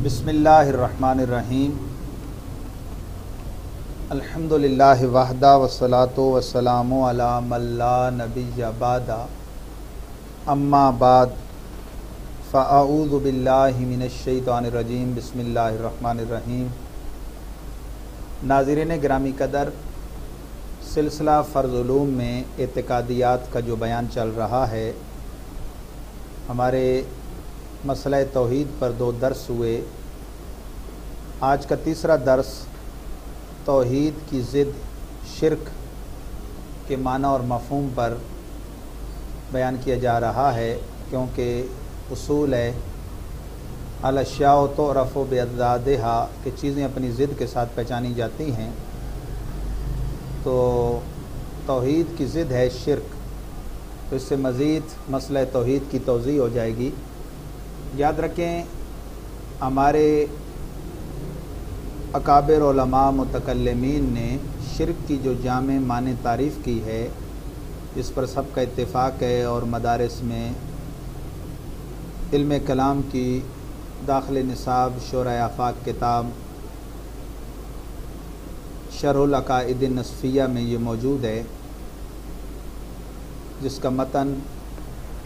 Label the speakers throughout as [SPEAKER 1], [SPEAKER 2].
[SPEAKER 1] بسم اللہ الرحمن الرحیم الحمدللہ وحدہ والصلاة والسلام علی من لا نبی بعدہ اما بعد فاعوذ باللہ من الشیطان الرجیم بسم اللہ الرحمن الرحیم۔ ناظرین گرامی قدر، سلسلہ فرض علوم میں اعتقادیات کا جو بیان چل رہا ہے، ہمارے مسئلہ توحید پر 2 درس ہوئے۔ آج کا تیسرا درس توحید کی ضد شرک کے معنی اور مفہوم پر بیان کیا جا رہا ہے، کیونکہ اصول ہے الاشیاء تعرف باضدادہا کہ چیزیں اپنی ضد کے ساتھ پہچانی جاتی ہیں۔ تو توحید کی ضد ہے شرک، تو اس سے مزید مسئلہ توحید کی توضیح ہو جائے گی۔ یاد رکھیں، ہمارے اکابر علماء متکلمین نے شرک کی جو جامع معنی تعریف کی ہے، جس پر سب کا اتفاق ہے، اور مدارس میں علم کلام کی داخل نصاب شورۂ آفاق کتاب شرح العقائد النصفیہ میں یہ موجود ہے، جس کا متن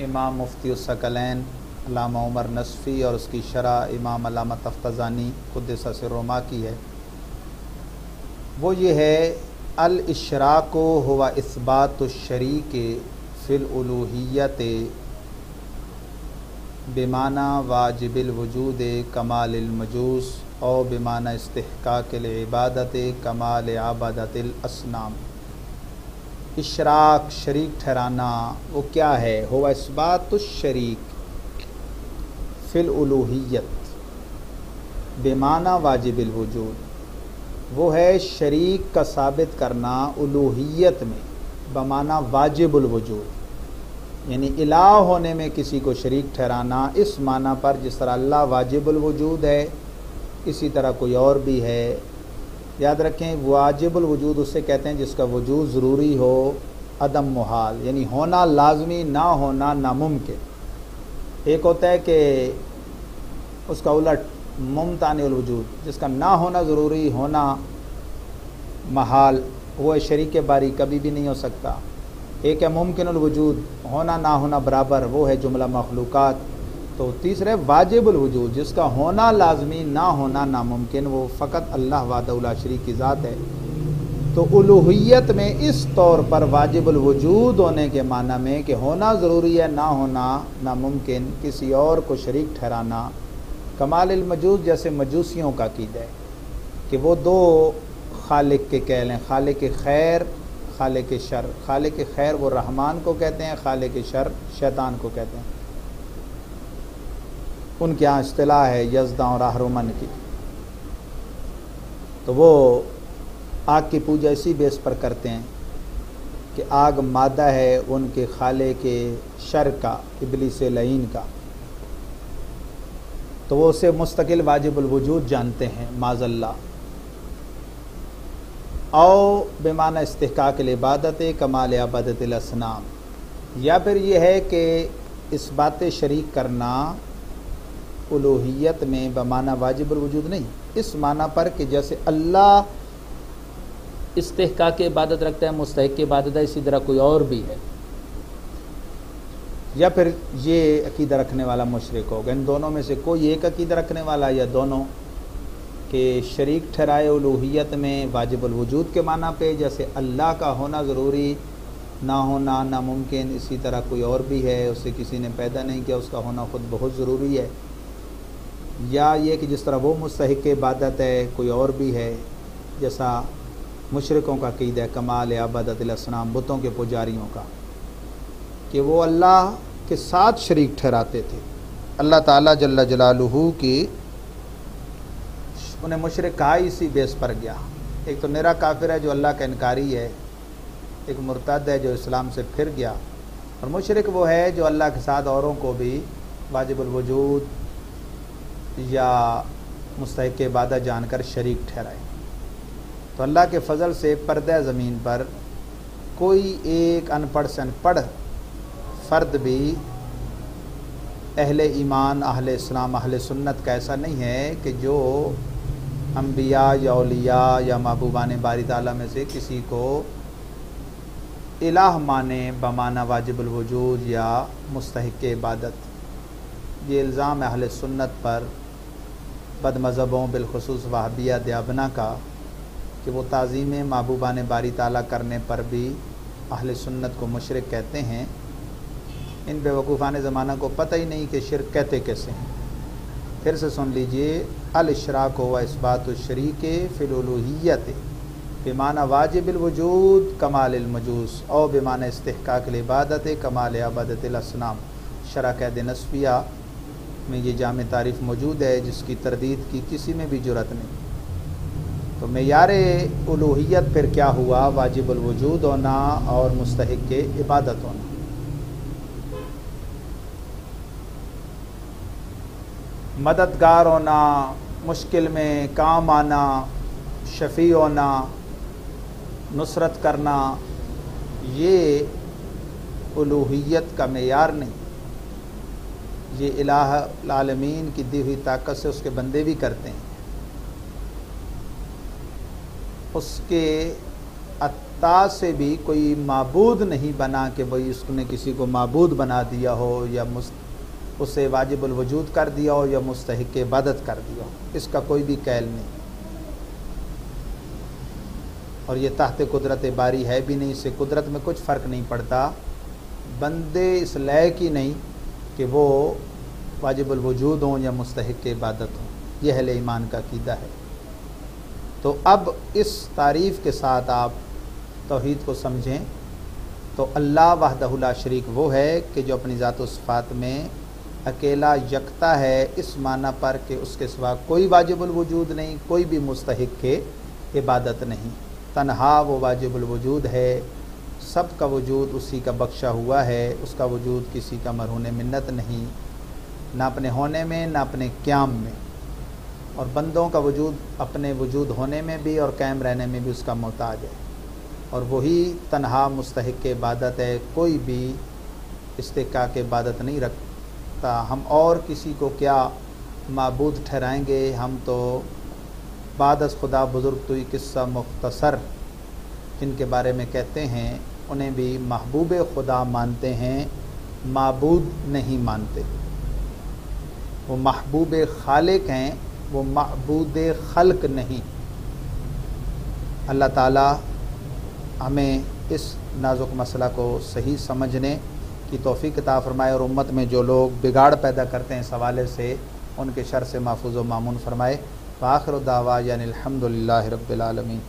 [SPEAKER 1] امام مفتی الثقلین علامہ عمر نصفی اور اس کی شرح امام علامہ تفتزانی قدس سرہما کی ہے۔ وہ یہ ہے الاشراک ہوا اثبات الشریک فی الالوہیت بمعنی واجب الوجود کمال المجوس او بمعنی استحقاق العبادت کمال عبادت الاصنام۔ اشراک شریک ٹھہرانا وہ کیا ہے؟ ہوا اثبات الشریک فی الالوہیت بمعنی واجب الوجود، وہ ہے شریک کا ثابت کرنا الوہیت میں بمعنی واجب الوجود، یعنی الہ ہونے میں کسی کو شریک ٹھہرانا اس معنی پر جس طرح اللہ واجب الوجود ہے، اسی طرح کوئی اور بھی ہے۔ یاد رکھیں، واجب الوجود اسے کہتے ہیں جس کا وجود ضروری ہو، عدم محال، یعنی ہونا لازمی، نہ ہونا ناممکن۔ ایک ہوتا ہے کہ اس کا الٹ ممتنع الوجود، جس کا نہ ہونا ضروری، ہونا محال، وہ شریک باری کبھی بھی نہیں ہو سکتا۔ ایک ہے ممکن الوجود، ہونا نہ ہونا برابر، وہ ہے جملہ مخلوقات۔ تو تیسرے واجب الوجود، جس کا ہونا لازمی، نہ ہونا ناممکن، وہ فقط اللہ وحدہ لا شریک کی ذات ہے۔ تو الوہیت میں اس طور پر واجب الوجود ہونے کے معنی میں کہ ہونا ضروری ہے، نہ ہونا ناممکن، کسی اور کو شریک ٹھہرانا۔ کمال المجوس جیسے مجوسیوں کا عقیدہ ہے کہ وہ 2 خالق کے کہہ لیں، خالق خیر، خالق شر۔ خالق خیر وہ رحمان کو کہتے ہیں، خالق شر شیطان کو کہتے ہیں۔ ان کے یہاں اصطلاح ہے یزداں اور اہرمن کی۔ تو وہ آگ کی پوجا اسی بیس پر کرتے ہیں کہ آگ مادہ ہے ان کے خالق شر کا، ابلیس لعین کا، تو وہ اسے مستقل واجب الوجود جانتے ہیں معاذ اللہ۔ او بمعنی استحقاق العبادت کمال عبادت الاصنام، یا پھر یہ ہے کہ اس بات شریک کرنا الوہیت میں بمعنی واجب الوجود نہیں، اس معنی پر کہ جیسے اللہ استحقاق عبادت رکھتا ہے، مستحق عبادت ہے، اسی طرح کوئی اور بھی ہے۔ یا پھر یہ عقیدہ رکھنے والا مشرک ہوگا۔ ان دونوں میں سے کوئی ایک عقیدہ رکھنے والا یا دونوں، کہ شریک ٹھہرائے الوہیت میں واجب الوجود کے معنی پہ، جیسے اللہ کا ہونا ضروری، نہ ہونا ناممکن، اسی طرح کوئی اور بھی ہے، اسے کسی نے پیدا نہیں کیا، اس کا ہونا خود بہت ضروری ہے۔ یا یہ کہ جس طرح وہ مستحق عبادت ہے، کوئی اور بھی ہے، جیسا مشرکوں کا عقیدہ ہے کمال عبادت الاصنام، بتوں کے پجاریوں کا، کہ وہ اللہ کے ساتھ شریک ٹھہراتے تھے۔ اللہ تعالیٰ جل جلالہ کی انہیں مشرک کہا اسی بیس پر گیا۔ ایک تو نرا کافر ہے جو اللہ کا انکاری ہے، ایک مرتد ہے جو اسلام سے پھر گیا، اور مشرک وہ ہے جو اللہ کے ساتھ اوروں کو بھی واجب الوجود یا مستحق عبادت جان کر شریک ٹھہرائے۔ تو اللہ کے فضل سے پردہ زمین پر کوئی ایک ان پڑھ سے ان پڑھ فرد بھی اہل ایمان، اہل اسلام، اہل سنت کا ایسا نہیں ہے کہ جو انبیاء یا اولیاء یا محبوبان باری تعالیٰ میں سے کسی کو الہ مانے بمعنی واجب الوجود یا مستحق عبادت۔ یہ الزام اہل سنت پر بد مذہبوں بالخصوص وہابیہ دیابنا کا کہ وہ تعظیم محبوبان باری تعالیٰ کرنے پر بھی اہل سنت کو مشرک کہتے ہیں۔ ان بیوقوفان زمانہ کو پتہ ہی نہیں کہ شرک کہتے کیسے ہیں۔ پھر سے سن لیجئے، الاشراک و اثبات الشریک فی الالوہیت بمعنی واجب الوجود کمال المجوس او بمعنی استحقاق العبادت کمال عبادت الاصنام۔ شرح قید نصفیہ میں یہ جامع تعریف موجود ہے جس کی تردید کی کسی میں بھی جرأت نہیں۔ تو معیار الوہیت پھر کیا ہوا؟ واجب الوجود ہونا اور مستحق عبادت ہونا۔ مددگار ہونا، مشکل میں کام آنا، شفیع ہونا، نصرت کرنا، یہ الوہیت کا معیار نہیں۔ یہ الہ العالمین کی دی ہوئی طاقت سے اس کے بندے بھی کرتے ہیں۔ اس کے عطا سے بھی کوئی معبود نہیں بنا کہ بھئی اس نے کسی کو معبود بنا دیا ہو یا اسے واجب الوجود کر دیا ہو یا مستحق عبادت کر دیا ہو، اس کا کوئی بھی قیل نہیں۔ اور یہ تحت قدرت باری ہے بھی نہیں، اس سے قدرت میں کچھ فرق نہیں پڑتا۔ بندے اس لائق ہی نہیں کہ وہ واجب الوجود ہوں یا مستحق عبادت ہوں۔ یہ اہل ایمان کا عقیدہ ہے۔ تو اب اس تعریف کے ساتھ آپ توحید کو سمجھیں تو اللہ وحدہ لا شریک وہ ہے کہ جو اپنی ذات و صفات میں اکیلا یکتا ہے، اس معنی پر کہ اس کے سوا کوئی واجب الوجود نہیں، کوئی بھی مستحق کے عبادت نہیں۔ تنہا وہ واجب الوجود ہے، سب کا وجود اسی کا بخشا ہوا ہے، اس کا وجود کسی کا مرہون منت نہیں، نہ اپنے ہونے میں نہ اپنے قیام میں، اور بندوں کا وجود اپنے وجود ہونے میں بھی اور قائم رہنے میں بھی اس کا محتاج ہے، اور وہی تنہا مستحق عبادت ہے۔ کوئی بھی استحقاق عبادت نہیں رکھتا۔ ہم اور کسی کو کیا معبود ٹھہرائیں گے؟ ہم تو بعد از خدا بزرگ تو یہ قصہ مختصر جن کے بارے میں کہتے ہیں انہیں بھی محبوب خدا مانتے ہیں، معبود نہیں مانتے۔ وہ محبوب خالق ہیں، وہ معبود خلق نہیں۔ اللہ تعالی ہمیں اس نازک مسئلہ کو صحیح سمجھنے کی توفیق عطا فرمائے، اور امت میں جو لوگ بگاڑ پیدا کرتے ہیں اس حوالے سے ان کے شر سے محفوظ و مامون فرمائے۔ وآخر دعوانا الحمد للہ رب العالمین۔